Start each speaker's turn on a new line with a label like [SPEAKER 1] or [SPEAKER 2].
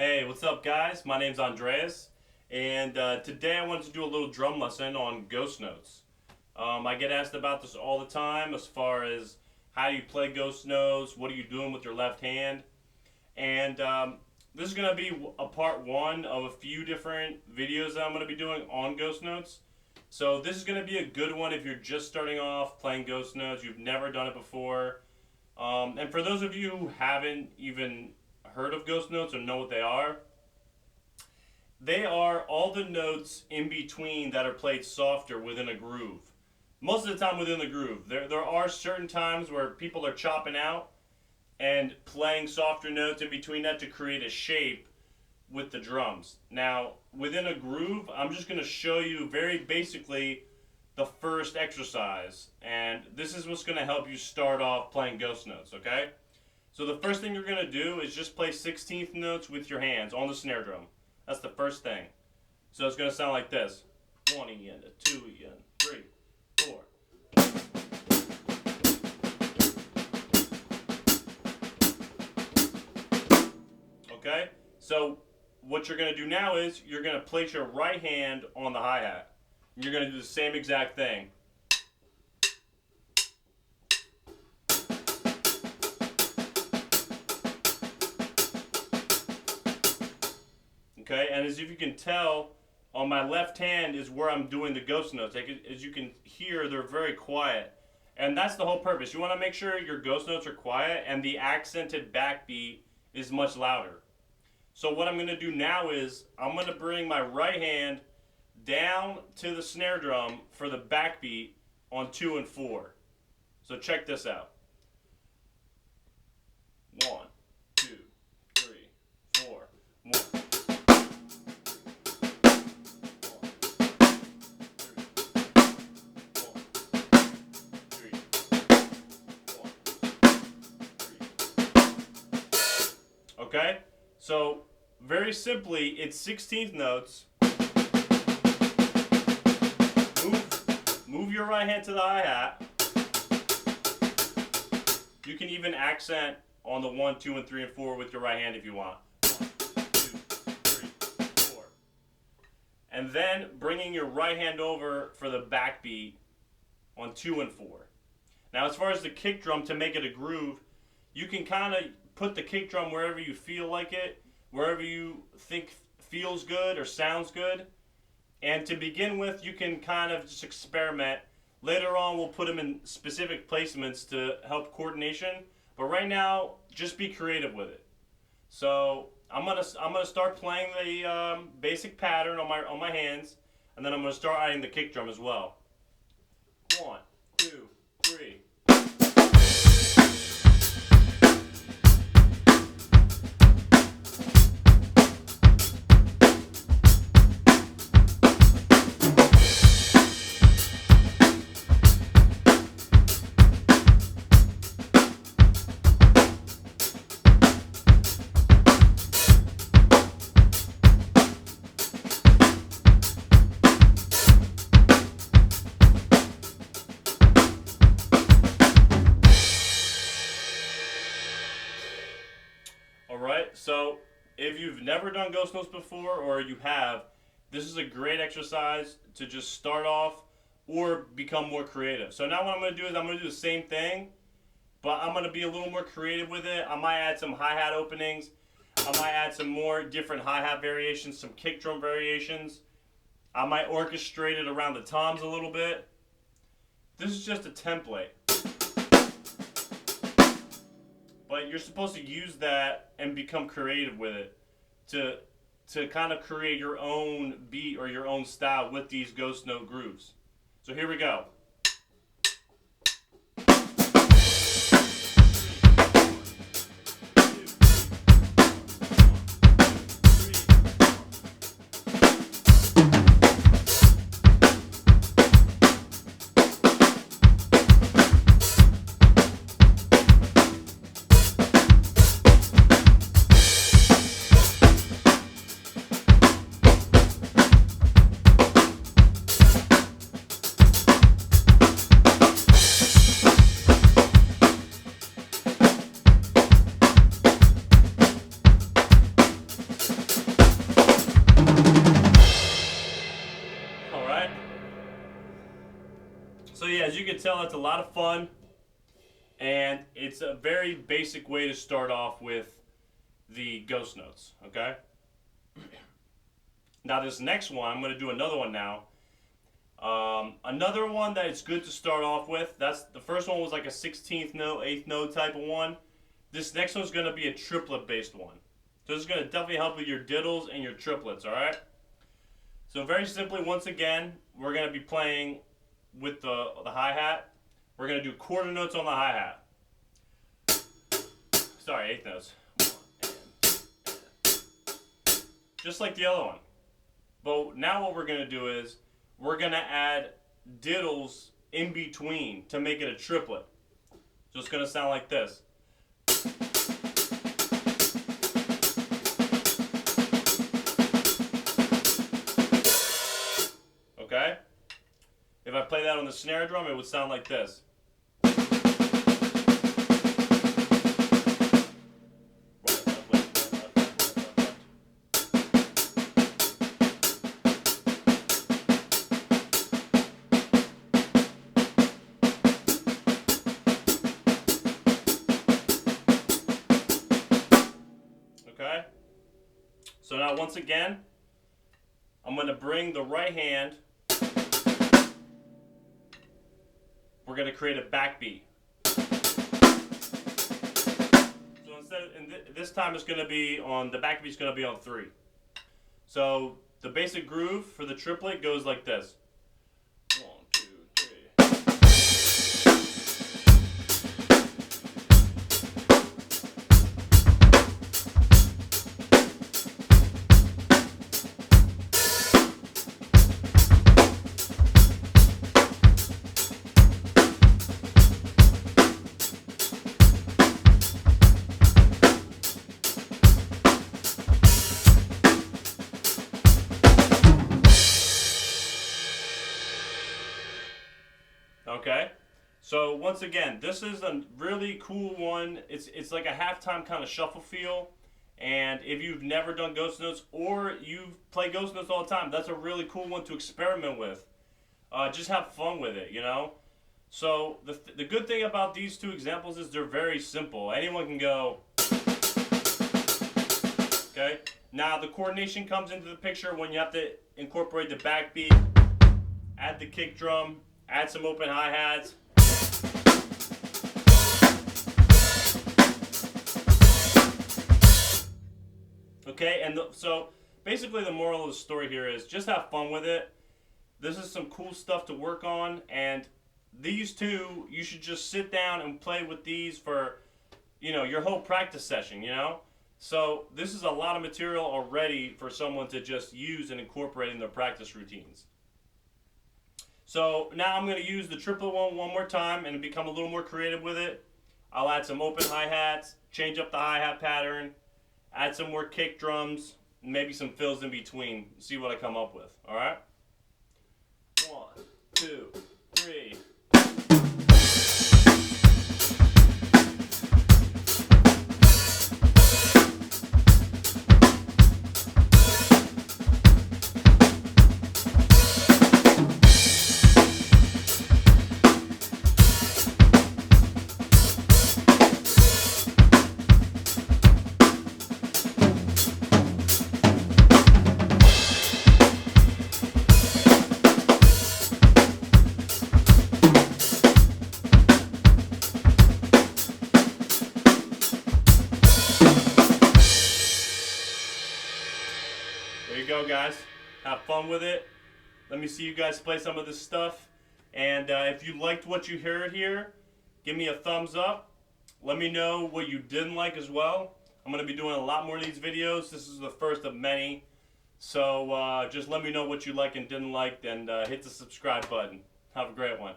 [SPEAKER 1] Hey, what's up, guys? My name's Andreas, and today I wanted to do a little drum lesson on ghost notes. I get asked about this all the time as far as how do you play ghost notes, what are you doing with your left hand, and this is going to be a part one of a few different videos that I'm going to be doing on ghost notes. So this is going to be a good one if you're just starting off playing ghost notes, you've never done it before. And for those of you who haven't even heard of ghost notes or know what they are all the notes in between that are played softer within a groove. Most of the time within the groove. There are certain times where people are chopping out and playing softer notes in between that to create a shape with the drums. Now, within a groove, I'm just going to show you very basically the first exercise, and this is what's going to help you start off playing ghost notes, okay? So the first thing you're going to do is just play 16th notes with your hands on the snare drum. That's the first thing. So it's going to sound like this. 1 E and a 2 E and 3, 4. Okay? So what you're going to do now is you're going to place your right hand on the hi-hat. And you're going to do the same exact thing. Okay, and as if you can tell, on my left hand is where I'm doing the ghost notes. As you can hear, they're very quiet. And that's the whole purpose. You want to make sure your ghost notes are quiet and the accented backbeat is much louder. So what I'm going to do now is I'm going to bring my right hand down to the snare drum for the backbeat on 2 and 4. So check this out. 1, 2, 3, 4, 1. Okay, so very simply, it's 16th notes. Move your right hand to the hi-hat. You can even accent on the 1, 2, and 3, and 4 with your right hand if you want. 1, 2, 3, 4. And then bringing your right hand over for the backbeat on 2 and 4. Now as far as the kick drum, to make it a groove, you can kind of put the kick drum wherever you feel like it, wherever you think feels good or sounds good. And to begin with, you can kind of just experiment. Later on, we'll put them in specific placements to help coordination. But right now, just be creative with it. So I'm gonna start playing the basic pattern on my hands, and then I'm gonna start adding the kick drum as well. 1, 2, 3. Alright, so if you've never done ghost notes before, or you have, this is a great exercise to just start off or become more creative. So now what I'm going to do is I'm going to do the same thing, but I'm going to be a little more creative with it. I might add some hi-hat openings. I might add some more different hi-hat variations, some kick drum variations. I might orchestrate it around the toms a little bit. This is just a template. But you're supposed to use that and become creative with it to kind of create your own beat or your own style with these ghost note grooves. So here we go. can tell, that's a lot of fun, and it's a very basic way to start off with the ghost notes, okay? Now this next one, I'm going to do another one now. Another one that it's good to start off with, that's the first one was like a 16th note, 8th note type of one. This next one's going to be a triplet based one. So this is going to definitely help with your diddles and your triplets, alright? So very simply, once again, we're going to be playing with the hi-hat. We're going to do quarter notes on the hi-hat. Sorry, 8th notes. 1 and just like the other one. But now what we're going to do is we're going to add diddles in between to make it a triplet. So it's going to sound like this. Okay? If I play that on the snare drum, it would sound like this. Okay? So now once again, I'm going to bring the right hand. We're going to create a backbeat. So this time it's going to be on, the backbeat's going to be on 3. So the basic groove for the triplet goes like this. 1, 2, 3. Okay, so once again, this is a really cool one. It's like a halftime kind of shuffle feel, and if you've never done ghost notes or you play ghost notes all the time, that's a really cool one to experiment with. Just have fun with it, you know. So the good thing about these two examples is they're very simple. Anyone can go. Okay. Now the coordination comes into the picture when you have to incorporate the backbeat, add the kick drum. Add some open hi-hats. Okay, and so basically the moral of the story here is just have fun with it. This is some cool stuff to work on, and these two, you should just sit down and play with these for, you know, your whole practice session, you know? So this is a lot of material already for someone to just use and incorporate in their practice routines. So now I'm going to use the triplet one more time and become a little more creative with it. I'll add some open hi-hats, change up the hi-hat pattern, add some more kick drums, maybe some fills in between. See what I come up with. All right? 1, 2, 3. There you go, guys. Have fun with it. Let me see you guys play some of this stuff. And if you liked what you heard here, give me a thumbs up. Let me know what you didn't like as well. I'm going to be doing a lot more of these videos. This is the first of many. So just let me know what you like and didn't like, and hit the subscribe button. Have a great one.